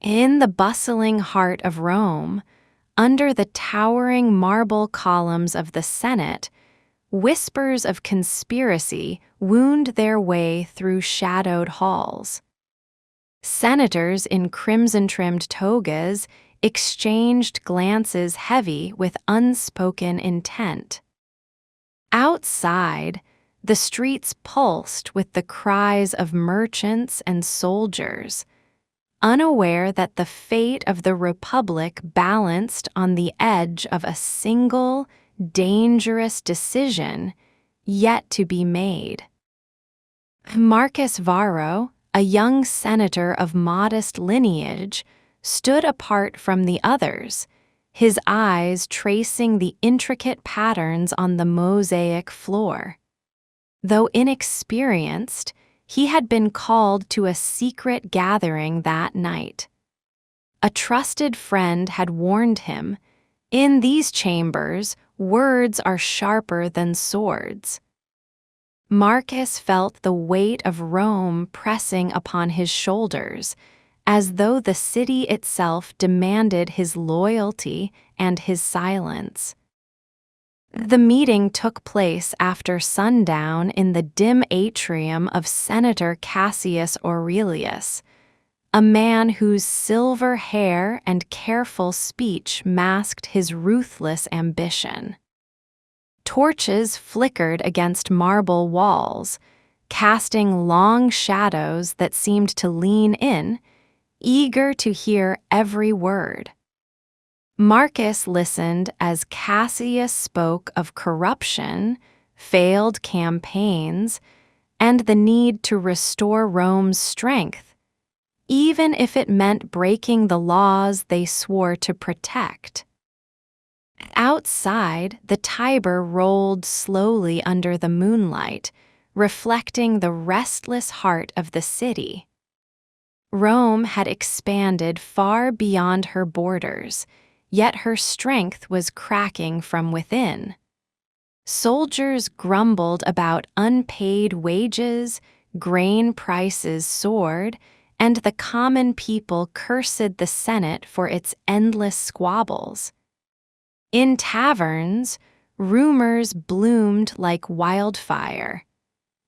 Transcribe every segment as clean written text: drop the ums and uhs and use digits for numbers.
In the bustling heart of Rome, under the towering marble columns of the Senate, whispers of conspiracy wound their way through shadowed halls. Senators in crimson-trimmed togas exchanged glances heavy with unspoken intent. Outside, the streets pulsed with the cries of merchants and soldiers, unaware that the fate of the Republic balanced on the edge of a single, dangerous decision yet to be made. Marcus Varro, a young senator of modest lineage, stood apart from the others, his eyes tracing the intricate patterns on the mosaic floor. Though inexperienced, he had been called to a secret gathering that night. A trusted friend had warned him, "In these chambers, words are sharper than swords." Marcus felt the weight of Rome pressing upon his shoulders, as though the city itself demanded his loyalty and his silence. The meeting took place after sundown in the dim atrium of Senator Cassius Aurelius, a man whose silver hair and careful speech masked his ruthless ambition. Torches flickered against marble walls, casting long shadows that seemed to lean in, eager to hear every word. Marcus listened as Cassius spoke of corruption, failed campaigns, and the need to restore Rome's strength, even if it meant breaking the laws they swore to protect. Outside, the Tiber rolled slowly under the moonlight, reflecting the restless heart of the city. Rome had expanded far beyond her borders, yet her strength was cracking from within. Soldiers grumbled about unpaid wages, grain prices soared, and the common people cursed the Senate for its endless squabbles. In taverns, rumors bloomed like wildfire.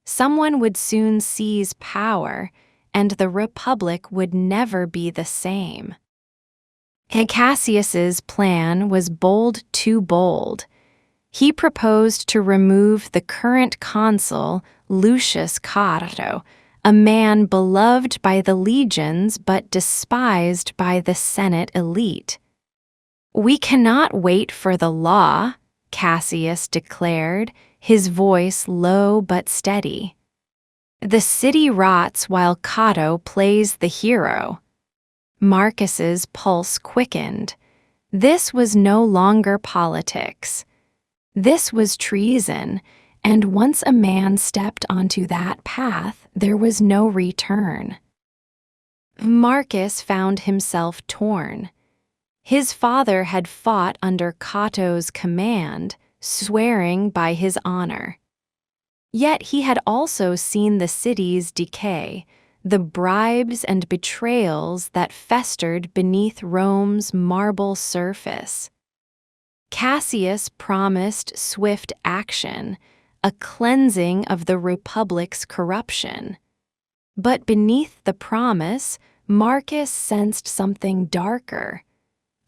Someone would soon seize power, and the Republic would never be the same. Cassius's plan was bold too bold. He proposed to remove the current consul, Lucius Cato, a man beloved by the legions but despised by the Senate elite. "We cannot wait for the law," Cassius declared, his voice low but steady. "The city rots while Cato plays the hero." Marcus's pulse quickened. This was no longer politics. This was treason, and once a man stepped onto that path, there was no return. Marcus found himself torn. His father had fought under Cato's command, swearing by his honor. Yet he had also seen the city's decay, the bribes and betrayals that festered beneath Rome's marble surface. Cassius promised swift action, a cleansing of the Republic's corruption. But beneath the promise, Marcus sensed something darker,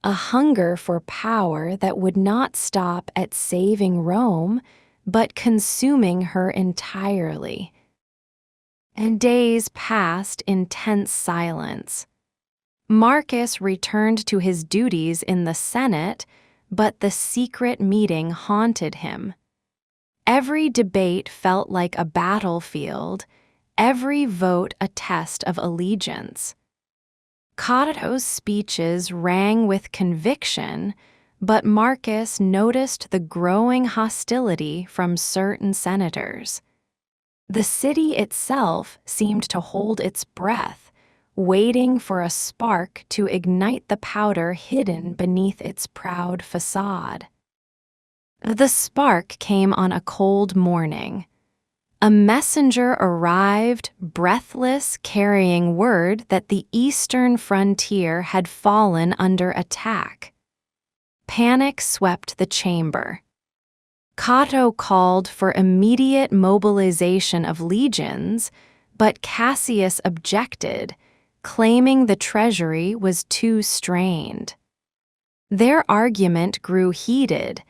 a hunger for power that would not stop at saving Rome, but consuming her entirely. And days passed in tense silence. Marcus returned to his duties in the Senate, but the secret meeting haunted him. Every debate felt like a battlefield, every vote a test of allegiance. Cato's speeches rang with conviction, but Marcus noticed the growing hostility from certain senators. The city itself seemed to hold its breath, waiting for a spark to ignite the powder hidden beneath its proud facade. The spark came on a cold morning. A messenger arrived, breathless, carrying word that the eastern frontier had fallen under attack. Panic swept the chamber. Cato called for immediate mobilization of legions, but Cassius objected, claiming the treasury was too strained. Their argument grew heated,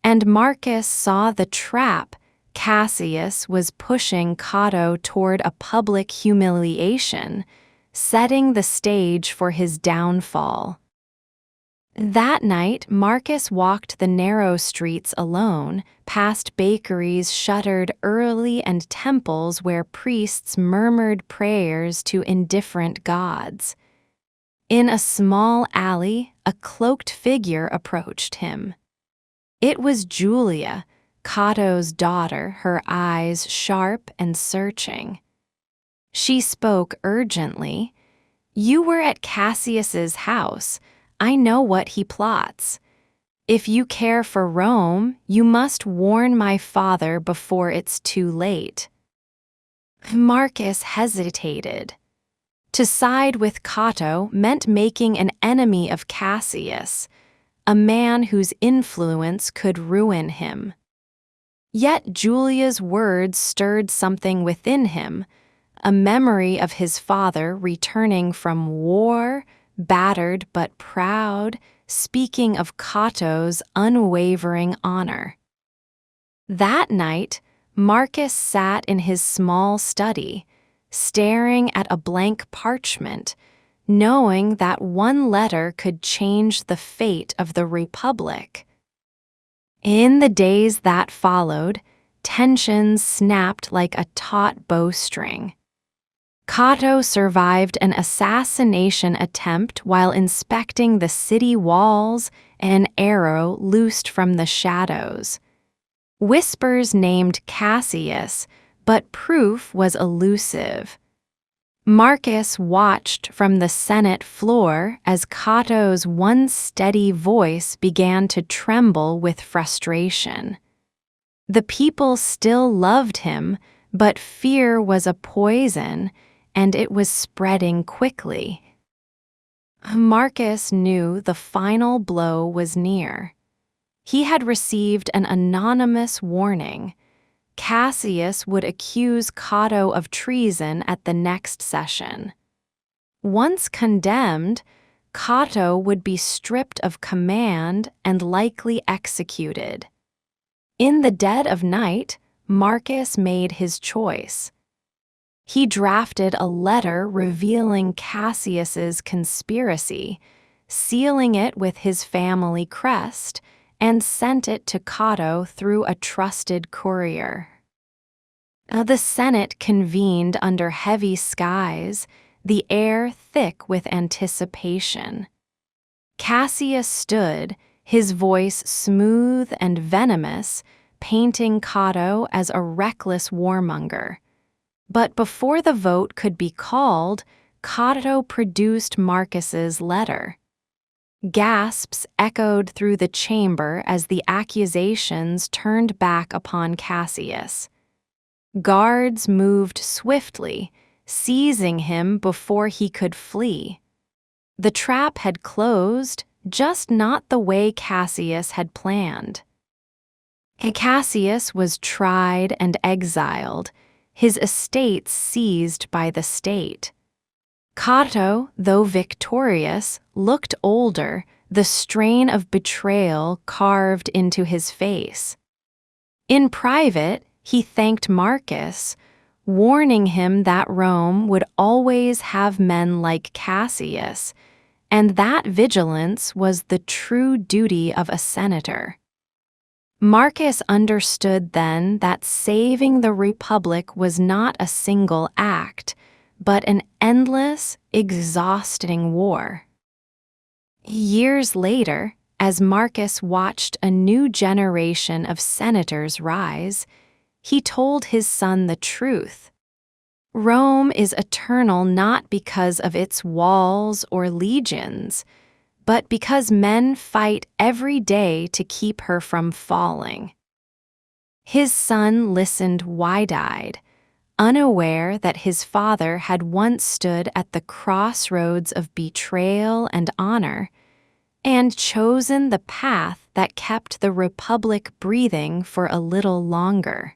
and Marcus saw the trap Cassius was pushing Cato toward a public humiliation, setting the stage for his downfall. That night, Marcus walked the narrow streets alone, past bakeries shuttered early and temples where priests murmured prayers to indifferent gods. In a small alley, a cloaked figure approached him. It was Julia, Cato's daughter, her eyes sharp and searching. She spoke urgently. "You were at Cassius's house. I know what he plots. If you care for Rome, you must warn my father before it's too late." Marcus hesitated. To side with Cato meant making an enemy of Cassius, a man whose influence could ruin him. Yet Julia's words stirred something within him, a memory of his father returning from war, battered but proud, speaking of Cato's unwavering honor. That night, Marcus sat in his small study, staring at a blank parchment, knowing that one letter could change the fate of the Republic. In the days that followed, tensions snapped like a taut bowstring. Cato survived an assassination attempt while inspecting the city walls, an arrow loosed from the shadows. Whispers named Cassius, but proof was elusive. Marcus watched from the Senate floor as Cato's once steady voice began to tremble with frustration. The people still loved him, but fear was a poison, and it was spreading quickly. Marcus knew the final blow was near. He had received an anonymous warning. Cassius would accuse Cato of treason at the next session. Once condemned, Cato would be stripped of command and likely executed. In the dead of night, Marcus made his choice. He drafted a letter revealing Cassius's conspiracy, sealing it with his family crest, and sent it to Cato through a trusted courier. The Senate convened under heavy skies, the air thick with anticipation. Cassius stood, his voice smooth and venomous, painting Cato as a reckless warmonger. But before the vote could be called, Cato produced Marcus's letter. Gasps echoed through the chamber as the accusations turned back upon Cassius. Guards moved swiftly, seizing him before he could flee. The trap had closed, just not the way Cassius had planned. Cassius was tried and exiled, his estates seized by the state. Cato, though victorious, looked older, the strain of betrayal carved into his face. In private, he thanked Marcus, warning him that Rome would always have men like Cassius, and that vigilance was the true duty of a senator. Marcus understood then that saving the Republic was not a single act, but an endless, exhausting war. Years later, as Marcus watched a new generation of senators rise, he told his son the truth. Rome is eternal not because of its walls or legions, but because men fight every day to keep her from falling. His son listened wide-eyed, unaware that his father had once stood at the crossroads of betrayal and honor, and chosen the path that kept the republic breathing for a little longer.